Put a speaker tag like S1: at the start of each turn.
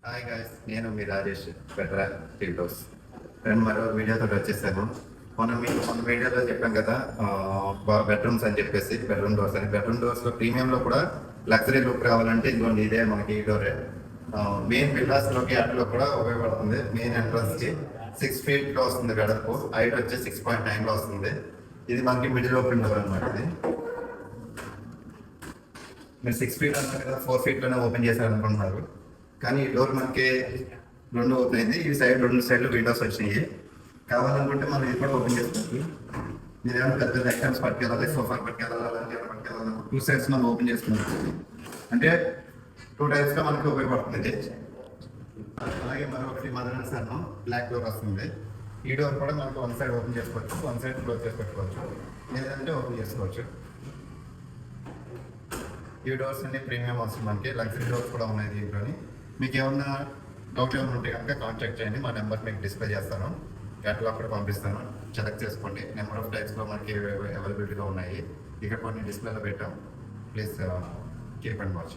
S1: Hi guys, నేను మీ Rajesh Petra టిల్టోస్. నేను మరో వీడియోతో వచ్చేసాను. మన వీడియోలో చెప్పాం కదా, బెడ్రూమ్స్ అని చెప్పేసి బెడ్రూమ్ డోర్స్ అని. బెడ్రూమ్ డోర్స్లో ప్రీమియంలో కూడా లగ్జరీ లుక్ రావాలంటే ఇదిగోండి, ఇదే మనకి ఈ డోరే. మెయిన్ విల్లాస్లోకి అట్లో కూడా ఉపయోగపడుతుంది. మెయిన్ ఎంట్రన్స్కి 6 ఫీట్లో వస్తుంది వెడల్పు, హైట్ వచ్చి 6.9లో వస్తుంది. ఇది మనకి మిడిల్ ఓపెన్ డోర్ అనమాట. ఇది మీరు 6 ఫీట్ అన్నారు కదా, 4 ఫీట్లోనే ఓపెన్ చేశారనుకుంటున్నారు. కానీ ఈ డోర్ మనకి 2 ఓపెన్ అయింది. ఈ సైడ్ 2 సైడ్లు విండోస్ వచ్చినాయి. కావాలనుకుంటే మనం ఇది కూడా ఓపెన్ చేసుకోవచ్చు. మీరు ఏమైనా పెద్ద ఐటమ్స్ పట్టుకెళ్ళాలి, సోఫా పట్టుకెళ్ళాలి, అలాంటి పట్టుకెళ్ళాలి, 2 సైడ్స్ మనం ఓపెన్ చేసుకున్నాం అంటే 2 టైప్స్గా మనకి ఉపయోగపడుతుంది. అలాగే మరొకటి మదర్ సార్ బ్లాక్ డోర్ వస్తుంది. ఈ డోర్ కూడా మనకు 1 సైడ్ ఓపెన్ చేసుకోవచ్చు, 1 సైడ్ క్లోజ్ చేసి పెట్టుకోవచ్చు, లేదంటే ఓపెన్ చేసుకోవచ్చు. ఈ డోర్స్ అన్ని ప్రీమియం వస్తుంది. మనకి లగ్జరీ డోర్స్ కూడా ఉన్నాయి దీంట్లోని. మీకు ఏమన్నా డౌట్ ఏమైనా ఉంటే కనుక కాంటాక్ట్ చేయండి. మా నెంబర్ మీకు డిస్ప్లే చేస్తాను, క్యాటలాగ్ కూడా పంపిస్తాను. సెలెక్ట్ చేసుకోండి. నెంబర్ ఆఫ్ టైప్స్లో మనకి అవైలబిలిటీగా ఉన్నాయి. ఇక్కడ కొన్ని డిస్ప్లేలో పెట్టాం. Please keep and watch.